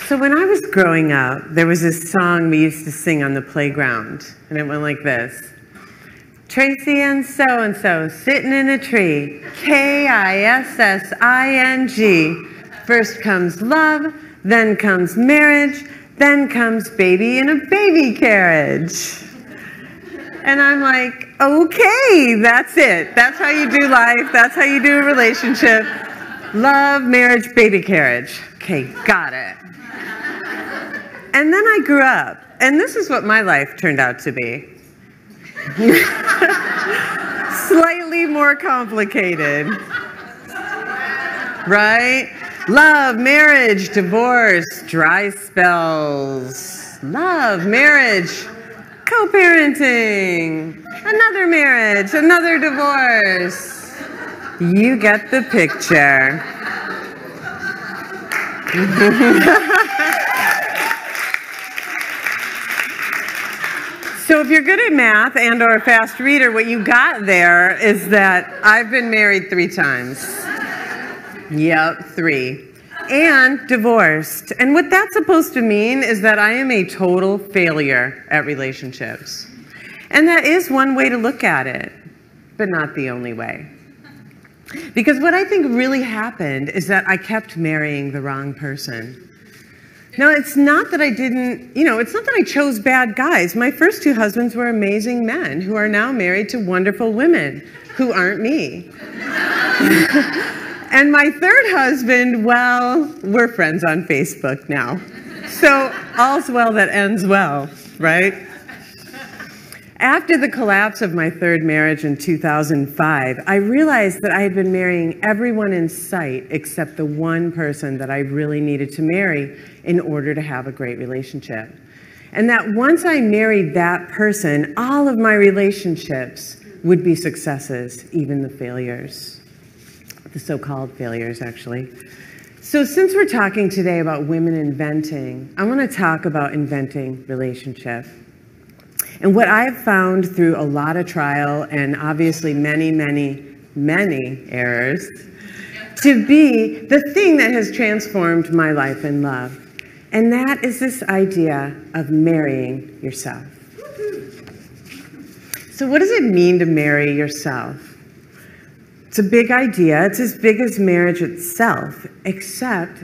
So when I was growing up, there was this song we used to sing on the playground, and it went like this. Tracy and so-and-so sitting in a tree, K-I-S-S-I-N-G. First comes love, then comes marriage, then comes baby in a baby carriage. And I'm like, okay, that's it. That's how you do life. That's how you do a relationship. Love, marriage, baby carriage. Okay, got it. And then I grew up, and this is what my life turned out to be. Slightly more complicated. Right? Love, marriage, divorce, dry spells. Love, marriage, co-parenting, another marriage, another divorce. You get the picture. So if you're good at math and or a fast reader, what you got there is that I've been married 3 times. Yep, 3. And divorced. And what that's supposed to mean is that I am a total failure at relationships. And that is one way to look at it, but not the only way. Because what I think really happened is that I kept marrying the wrong person. Now, it's not that I didn't, it's not that I chose bad guys. My first 2 husbands were amazing men who are now married to wonderful women who aren't me. And my 3rd husband, well, we're friends on Facebook now. So all's well that ends well, right? After the collapse of my 3rd marriage in 2005, I realized that I had been marrying everyone in sight except the one person that I really needed to marry in order to have a great relationship. And that once I married that person, all of my relationships would be successes, even the failures. The so-called failures, actually. So since we're talking today about women inventing, I want to talk about inventing relationship. And what I've found through a lot of trial and obviously many, many, many errors to be the thing that has transformed my life in love. And that is this idea of marrying yourself. So what does it mean to marry yourself? It's a big idea. It's as big as marriage itself, except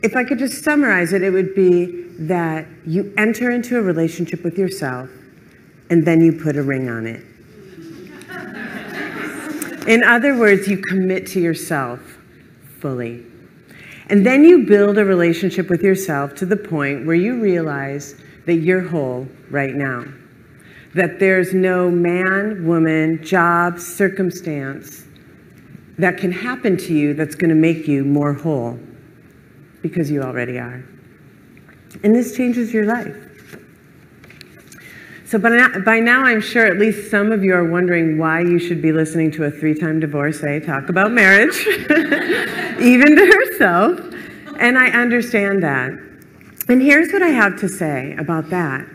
if I could just summarize it, it would be that you enter into a relationship with yourself and then you put a ring on it. In other words, you commit to yourself fully. And then you build a relationship with yourself to the point where you realize that you're whole right now. That there's no man, woman, job, circumstance that can happen to you that's going to make you more whole, because you already are. And this changes your life. So by now, I'm sure at least some of you are wondering why you should be listening to a 3-time divorcee talk about marriage, even to herself. And I understand that. And here's what I have to say about that.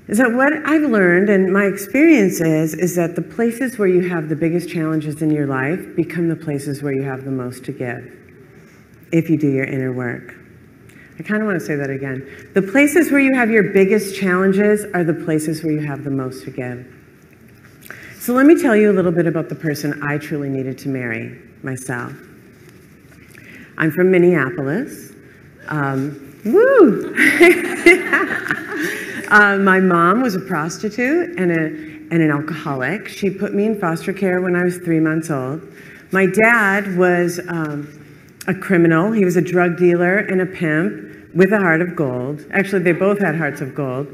Is that what I've learned, and my experience is that the places where you have the biggest challenges in your life become the places where you have the most to give, if you do your inner work. I kind of want to say that again. The places where you have your biggest challenges are the places where you have the most to give. So let me tell you a little bit about the person I truly needed to marry, myself. I'm from Minneapolis. Woo! My mom was a prostitute and an alcoholic. She put me in foster care when I was 3 months old. My dad was a criminal. He was a drug dealer and a pimp with a heart of gold. Actually, they both had hearts of gold.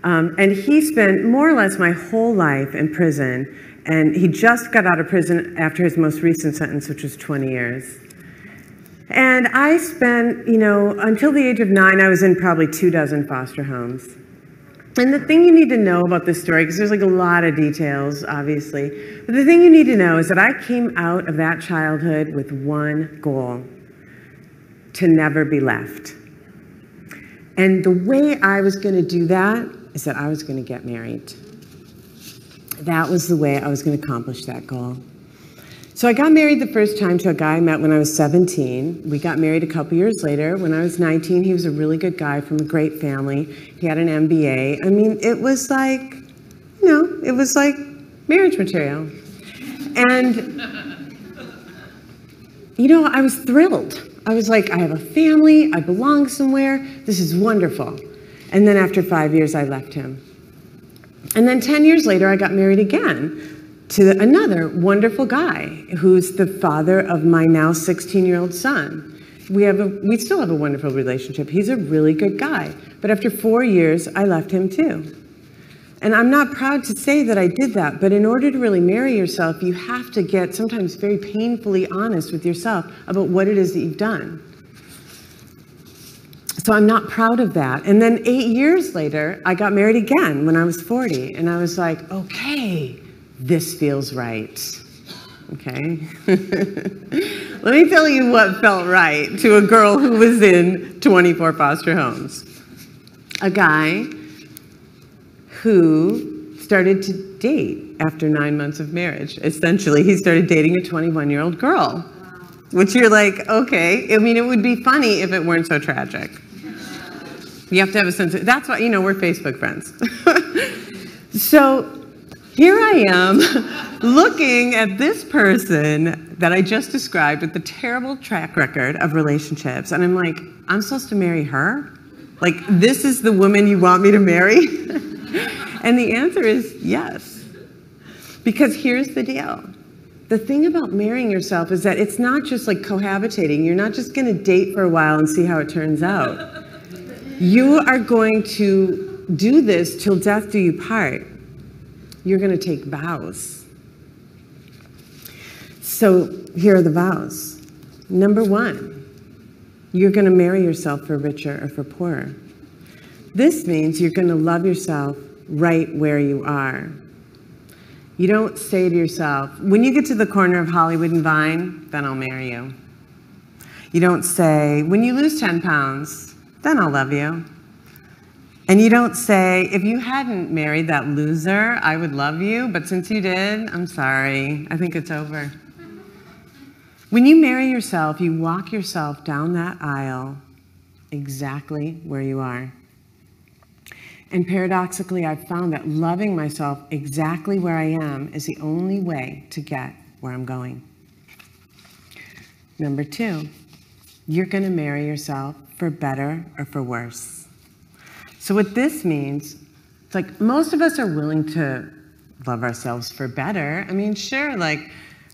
And he spent more or less my whole life in prison. And he just got out of prison after his most recent sentence, which was 20 years. And I spent, until the age of 9, I was in probably 24 foster homes. And the thing you need to know about this story, because there's like a lot of details, obviously, but the thing you need to know is that I came out of that childhood with one goal: to never be left. And the way I was going to do that is that I was going to get married. That was the way I was going to accomplish that goal. So I got married the first time to a guy I met when I was 17. We got married a couple years later. When I was 19, he was a really good guy from a great family. He had an MBA. I mean, it was like, you know, it was like marriage material. And, you know, I was thrilled. I was like, I have a family, I belong somewhere, this is wonderful. And then after 5 years, I left him. And then 10 years later, I got married again to another wonderful guy who's the father of my now 16-year-old son. We still have a wonderful relationship. He's a really good guy. But after 4 years, I left him too. And I'm not proud to say that I did that, but in order to really marry yourself, you have to get sometimes very painfully honest with yourself about what it is that you've done. So I'm not proud of that. And then 8 years later, I got married again when I was 40. And I was like, okay, this feels right. Okay? Let me tell you what felt right to a girl who was in 24 foster homes. A guy who started to date after 9 months of marriage. Essentially, he started dating a 21-year-old girl, which you're like, okay. I mean, it would be funny if it weren't so tragic. You have to have a sense of, that's why, you know, we're Facebook friends. So here I am looking at this person that I just described with the terrible track record of relationships. And I'm like, I'm supposed to marry her? Like, this is the woman you want me to marry? And the answer is yes. Because here's the deal. The thing about marrying yourself is that it's not just like cohabitating. You're not just going to date for a while and see how it turns out. You are going to do this till death do you part. You're going to take vows. So here are the vows. Number one, you're going to marry yourself for richer or for poorer. This means you're going to love yourself right where you are. You don't say to yourself, when you get to the corner of Hollywood and Vine, then I'll marry you. You don't say, when you lose 10 pounds, then I'll love you. And you don't say, if you hadn't married that loser, I would love you, but since you did, I'm sorry, I think it's over. When you marry yourself, you walk yourself down that aisle exactly where you are. And paradoxically, I've found that loving myself exactly where I am is the only way to get where I'm going. Number two, you're going to marry yourself for better or for worse. So what this means, it's like most of us are willing to love ourselves for better. I mean, sure, like,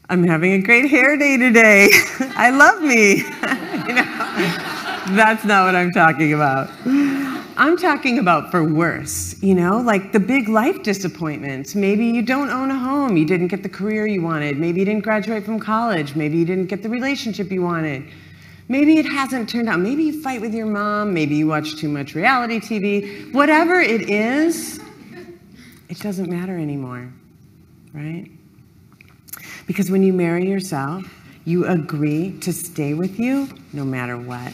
I'm having a great hair day today. I love me. You know, that's not what I'm talking about. I'm talking about for worse, you know, like the big life disappointments. Maybe you don't own a home. You didn't get the career you wanted. Maybe you didn't graduate from college. Maybe you didn't get the relationship you wanted. Maybe it hasn't turned out. Maybe you fight with your mom. Maybe you watch too much reality TV. Whatever it is, it doesn't matter anymore, right? Because when you marry yourself, you agree to stay with you no matter what.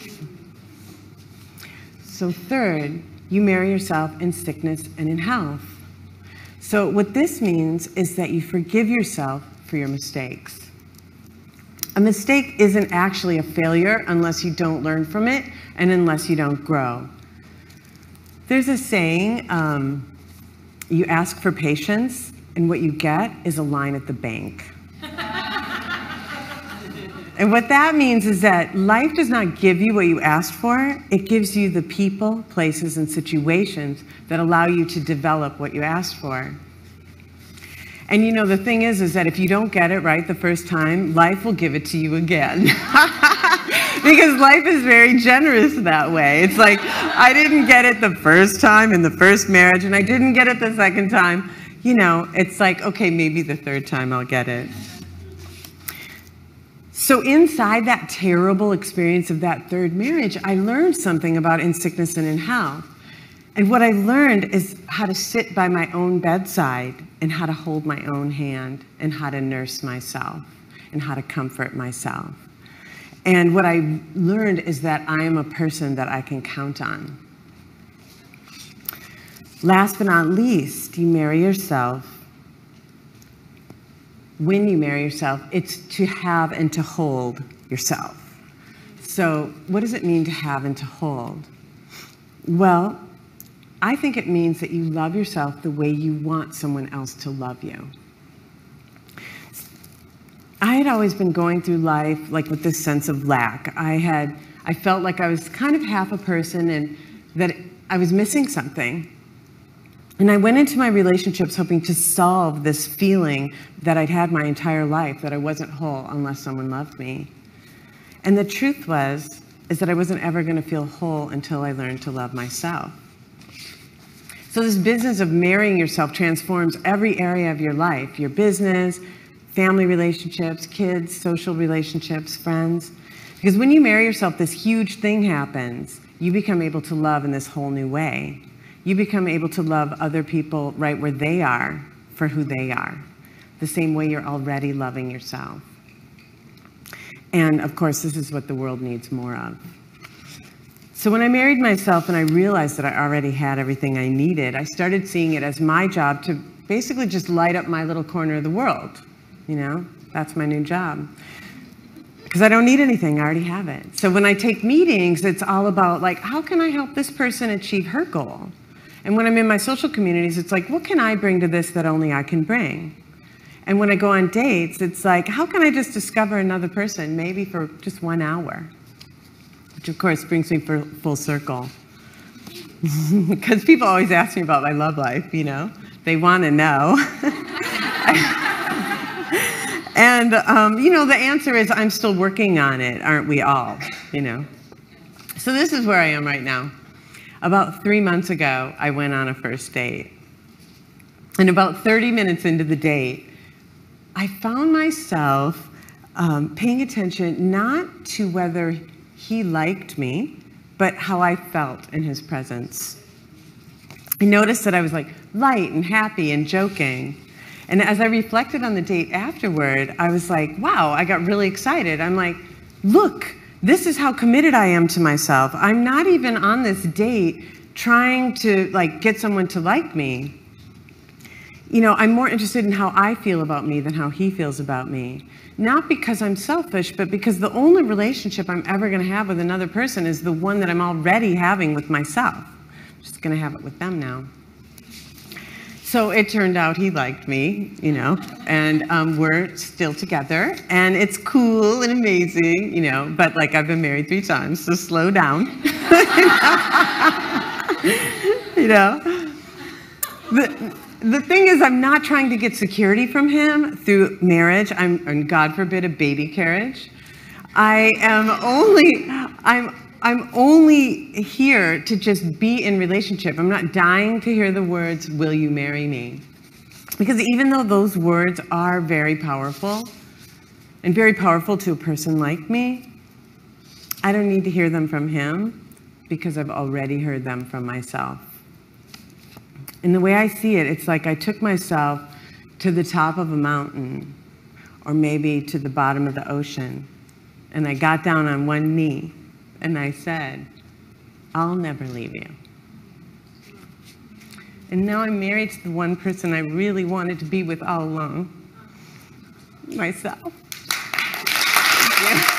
So third, you marry yourself in sickness and in health. So what this means is that you forgive yourself for your mistakes. A mistake isn't actually a failure unless you don't learn from it and unless you don't grow. There's a saying, you ask for patience and what you get is a line at the bank. And what that means is that life does not give you what you asked for. It gives you the people, places, and situations that allow you to develop what you asked for. And you know, the thing is that if you don't get it right the first time, life will give it to you again. Because life is very generous that way. It's like, I didn't get it the first time in the first marriage, and I didn't get it the second time. You know, it's like, okay, maybe the third time I'll get it. So inside that terrible experience of that third marriage, I learned something about in sickness and in health. And what I learned is how to sit by my own bedside and how to hold my own hand and how to nurse myself and how to comfort myself. And what I learned is that I am a person that I can count on. Last but not least, you marry yourself when you marry yourself, it's to have and to hold yourself. So what does it mean to have and to hold? Well, I think it means that you love yourself the way you want someone else to love you. I had always been going through life like with this sense of lack. I felt like I was kind of half a person and that I was missing something. And I went into my relationships hoping to solve this feeling that I'd had my entire life, that I wasn't whole unless someone loved me. And the truth is that I wasn't ever going to feel whole until I learned to love myself. So this business of marrying yourself transforms every area of your life, your business, family relationships, kids, social relationships, friends. Because when you marry yourself, this huge thing happens. You become able to love in this whole new way. You become able to love other people right where they are for who they are, the same way you're already loving yourself. And of course, this is what the world needs more of. So when I married myself and I realized that I already had everything I needed, I started seeing it as my job to basically just light up my little corner of the world. You know, that's my new job. Because I don't need anything, I already have it. So when I take meetings, it's all about like, how can I help this person achieve her goal? And when I'm in my social communities, it's like, what can I bring to this that only I can bring? And when I go on dates, it's like, how can I just discover another person, maybe for just 1 hour? Which of course brings me full circle. Because people always ask me about my love life, you know? They want to know. And, you know, the answer is I'm still working on it, aren't we all, you know? So this is where I am right now. About 3 months ago, I went on a first date. And about 30 minutes into the date, I found myself paying attention not to whether he liked me, but how I felt in his presence. I noticed that I was like light and happy and joking. And as I reflected on the date afterward, I was like, wow, I got really excited. I'm like, look, this is how committed I am to myself. I'm not even on this date trying to like get someone to like me. You know, I'm more interested in how I feel about me than how he feels about me. Not because I'm selfish, but because the only relationship I'm ever going to have with another person is the one that I'm already having with myself. I'm just going to have it with them now. So it turned out he liked me, you know, and we're still together, and it's cool and amazing, you know, but like I've been married 3 times, so slow down. You know, the thing is, I'm not trying to get security from him through marriage. And God forbid, a baby carriage. I'm only here to just be in relationship. I'm not dying to hear the words, will you marry me? Because even though those words are very powerful, and very powerful to a person like me, I don't need to hear them from him because I've already heard them from myself. And the way I see it, it's like I took myself to the top of a mountain, or maybe to the bottom of the ocean, and I got down on one knee, and I said, I'll never leave you. And now I'm married to the one person I really wanted to be with all along, myself. Yeah.